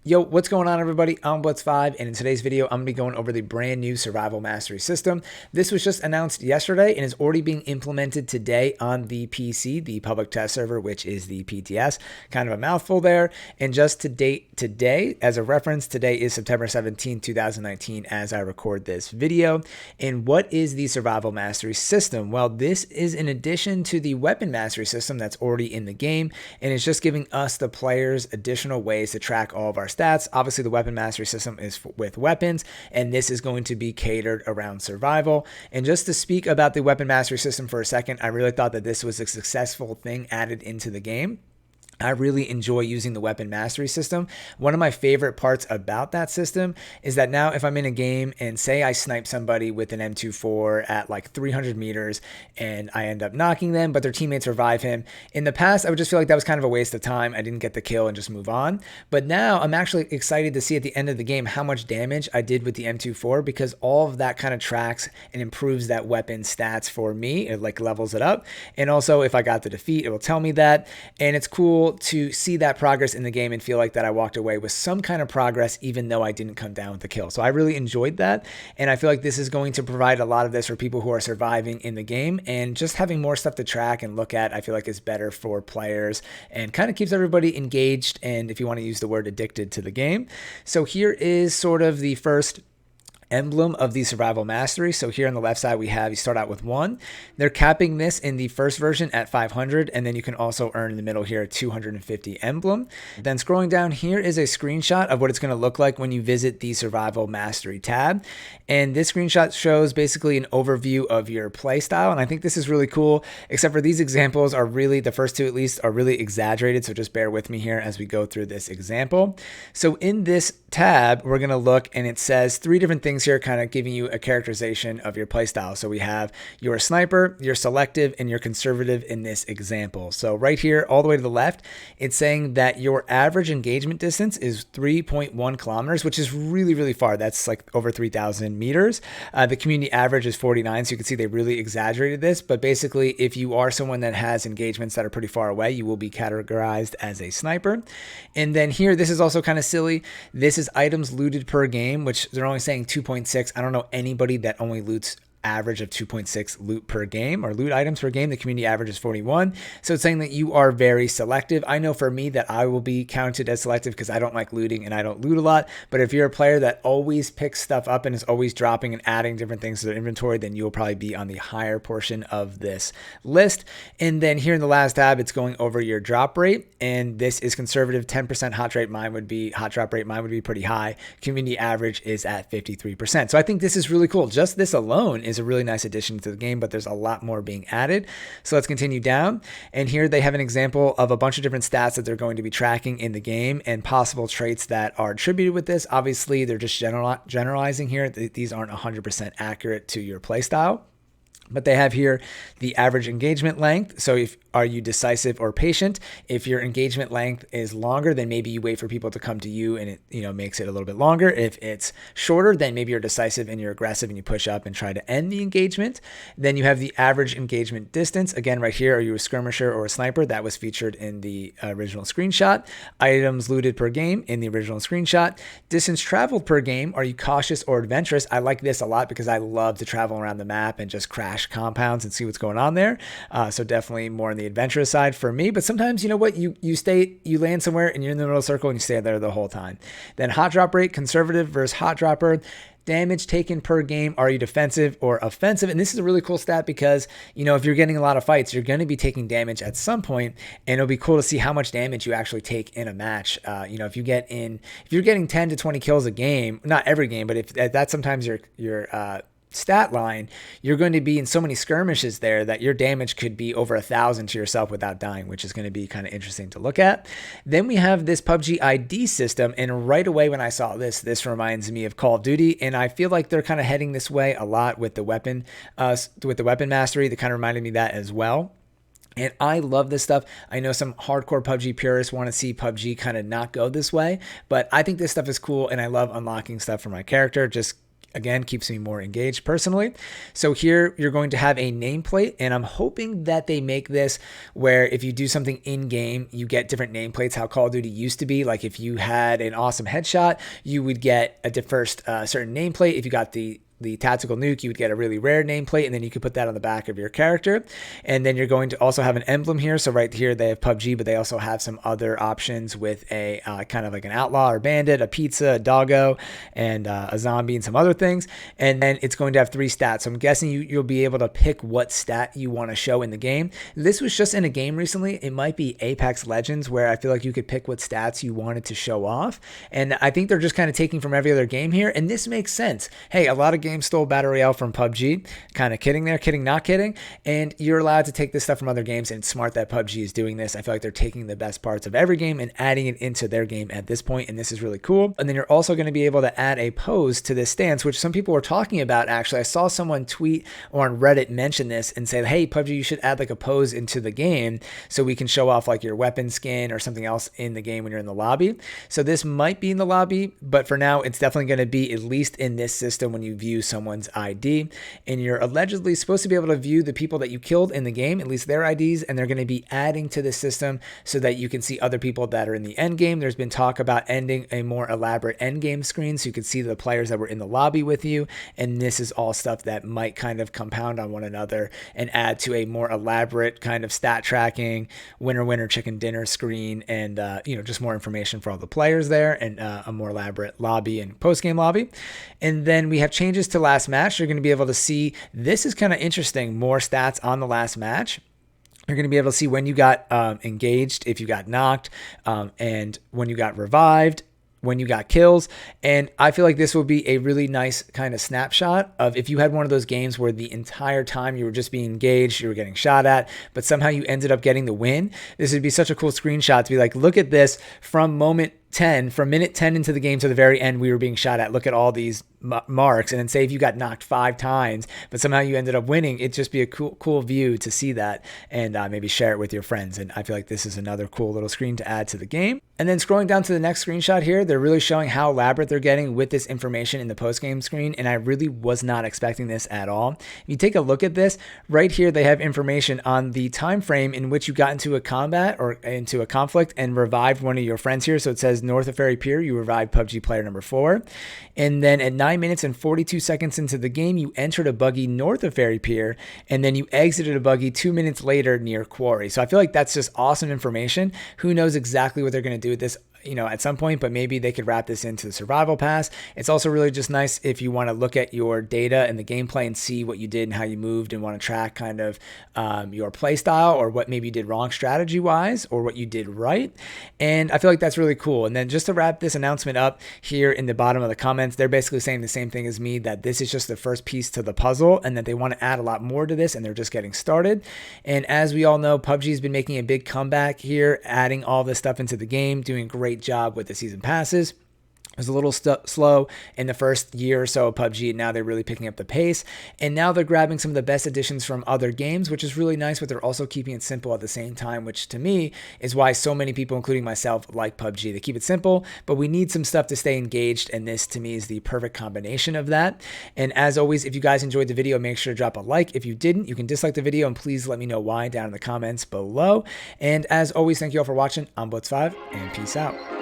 Yo, what's going on, everybody? I'm Blitzz5, and in today's video, I'm going to be going over the brand new Survival Mastery system. This was just announced yesterday and is already being implemented today on the PC, the public test server, which is the PTS. Kind of a mouthful there. And just to date today, as a reference, today is September 17, 2019, as I record this video. And what is the Survival Mastery system? Well, this is in addition to the Weapon Mastery system that's already in the game, and it's just giving us, the players, additional ways to track all of our stats. Obviously, the Weapon Mastery system is with weapons, and this is going to be catered around survival. And just to speak about the Weapon Mastery system for a second, I really thought that this was a successful thing added into the game. I really enjoy using the Weapon Mastery system. One of my favorite parts about that system is that now if I'm in a game and say I snipe somebody with an M24 at like 300 meters and I end up knocking them, but their teammates revive him. In the past, I would just feel like that was kind of a waste of time. I didn't get the kill and just move on. But now I'm actually excited to see at the end of the game how much damage I did with the M24, because all of that kind of tracks and improves that weapon stats for me. It like levels it up. And also if I got the defeat, it will tell me that. And it's cool to see that progress in the game and feel like that I walked away with some kind of progress, even though I didn't come down with the kill. So I really enjoyed that. And I feel like this is going to provide a lot of this for people who are surviving in the game, and just having more stuff to track and look at, I feel like is better for players and kind of keeps everybody engaged. And if you want to use the word addicted to the game. So here is sort of the first emblem of the Survival Mastery. So here on the left side, we have, you start out with 1. They're capping this in the first version at 500, and then you can also earn in the middle here a 250 emblem. Then scrolling down, here is a screenshot of what it's going to look like when you visit the Survival Mastery tab. And this screenshot shows basically an overview of your playstyle, and I think this is really cool, except for these examples are really, the first two at least, are really exaggerated, so just bear with me here as we go through this example. So in this tab, we're going to look, and it says 3 different things here, kind of giving you a characterization of your playstyle. So we have you're a sniper, you're selective, and you're conservative in this example. So right here, all the way to the left, it's saying that your average engagement distance is 3.1 kilometers, which is really, really far. That's like over 3,000 meters. The community average is 49. So you can see they really exaggerated this, but basically if you are someone that has engagements that are pretty far away, you will be categorized as a sniper. And then here, this is also kind of silly. This is items looted per game, which they're only saying 2.6. I don't know anybody that only loots average of 2.6 loot per game, or loot items per game. The community average is 41. So it's saying that you are very selective. I know for me that I will be counted as selective because I don't like looting and I don't loot a lot. But if you're a player that always picks stuff up and is always dropping and adding different things to their inventory, then you'll probably be on the higher portion of this list. And then here in the last tab, it's going over your drop rate. And this is conservative, 10% hot drop rate. Mine would be pretty high. Community average is at 53%. So I think this is really cool. Just this alone is a really nice addition to the game, but there's a lot more being added. So let's continue down. And here they have an example of a bunch of different stats that they're going to be tracking in the game and possible traits that are attributed with this. Obviously, they're just generalizing here. These aren't 100% accurate to your playstyle. But they have here the average engagement length. So are you decisive or patient? If your engagement length is longer, then maybe you wait for people to come to you and it makes it a little bit longer. If it's shorter, then maybe you're decisive and you're aggressive and you push up and try to end the engagement. Then you have the average engagement distance. Again, right here, are you a skirmisher or a sniper? That was featured in the original screenshot. Items looted per game in the original screenshot. Distance traveled per game. Are you cautious or adventurous? I like this a lot because I love to travel around the map and just crash compounds and see what's going on there. So definitely more on the adventurous side for me. But sometimes, you know what, you land somewhere and you're in the middle of the circle and you stay there the whole time. Then hot drop rate, conservative versus hot dropper. Damage taken per game. Are you defensive or offensive? And this is a really cool stat because, if you're getting a lot of fights, you're going to be taking damage at some point, and it'll be cool to see how much damage you actually take in a match. If you're getting 10 to 20 kills a game, not every game, but if that's sometimes your stat line, you're going to be in so many skirmishes there that your damage could be over 1,000 to yourself without dying, which is going to be kind of interesting to look at. Then we have this PubG ID system, and right away when I saw this reminds me of Call of Duty, and I feel like they're kind of heading this way a lot with the weapon mastery. That kind of reminded me of that as well. And I love this stuff. I know some hardcore PubG purists want to see PubG kind of not go this way, but I think this stuff is cool, and I love unlocking stuff for my character. Just Again, keeps me more engaged personally. So here you're going to have a nameplate, and I'm hoping that they make this where if you do something in game, you get different nameplates, how Call of Duty used to be. Like if you had an awesome headshot, you would get a first certain nameplate. If you got the tactical nuke, you would get a really rare nameplate, and then you could put that on the back of your character. And then you're going to also have an emblem here. So right here, they have PUBG, but they also have some other options with a kind of like an outlaw or bandit, a pizza, a doggo, and a zombie, and some other things. And then it's going to have 3 stats. So I'm guessing you'll be able to pick what stat you want to show in the game. This was just in a game recently. It might be Apex Legends, where I feel like you could pick what stats you wanted to show off. And I think they're just kind of taking from every other game here. And this makes sense. Hey, a lot of games stole Battle Royale from PUBG. Kind of kidding there, kidding, not kidding. And you're allowed to take this stuff from other games, and it's smart that PUBG is doing this. I feel like they're taking the best parts of every game and adding it into their game at this point, and this is really cool. And then you're also going to be able to add a pose to this stance, which some people were talking about actually. I saw someone tweet or on Reddit mention this and say, hey, PUBG, you should add like a pose into the game so we can show off like your weapon skin or something else in the game when you're in the lobby. So this might be in the lobby, but for now, it's definitely going to be at least in this system when you view someone's ID, and you're allegedly supposed to be able to view the people that you killed in the game, at least their IDs, and they're going to be adding to the system so that you can see other people that are in the end game. There's been talk about ending a more elaborate end game screen so you can see the players that were in the lobby with you, and this is all stuff that might kind of compound on one another and add to a more elaborate kind of stat tracking, winner chicken dinner screen, and just more information for all the players there, and a more elaborate lobby and post-game lobby. And then we have changes to last match. You're going to be able to see, this is kind of interesting, more stats on the last match. You're going to be able to see when you got engaged, if you got knocked, and when you got revived, when you got kills. And I feel like this will be a really nice kind of snapshot of if you had one of those games where the entire time you were just being engaged, you were getting shot at, but somehow you ended up getting the win. This would be such a cool screenshot to be like, look at this from minute 10 into the game to the very end, we were being shot at. Look at all these marks. And then say if you got knocked 5 times, but somehow you ended up winning, it'd just be a cool view to see that, and maybe share it with your friends. And I feel like this is another cool little screen to add to the game. And then scrolling down to the next screenshot here, they're really showing how elaborate they're getting with this information in the post-game screen. And I really was not expecting this at all. If you take a look at this, right here, they have information on the time frame in which you got into a combat or into a conflict and revived one of your friends here. So it says north of Ferry Pier, you revived PUBG player number 4. And then at 9 minutes and 42 seconds into the game, you entered a buggy north of Ferry Pier, and then you exited a buggy 2 minutes later near Quarry. So I feel like that's just awesome information. Who knows exactly what they're going to do with this, at some point, but maybe they could wrap this into the survival pass. It's also really just nice if you want to look at your data and the gameplay and see what you did and how you moved, and want to track kind of your play style, or what maybe you did wrong strategy wise, or what you did right. And I feel like that's really cool. And then just to wrap this announcement up, here in the bottom of the comments, they're basically saying the same thing as me, that this is just the first piece to the puzzle, and that they want to add a lot more to this, and they're just getting started. And as we all know, PUBG has been making a big comeback here, adding all this stuff into the game, doing a great job with the season passes. It was a little slow in the first year or so of PUBG, and now they're really picking up the pace. And now they're grabbing some of the best additions from other games, which is really nice, but they're also keeping it simple at the same time, which to me is why so many people, including myself, like PUBG. They keep it simple, but we need some stuff to stay engaged, and this to me is the perfect combination of that. And as always, if you guys enjoyed the video, make sure to drop a like. If you didn't, you can dislike the video, and please let me know why down in the comments below. And as always, thank you all for watching. I'm Blitz5, and peace out.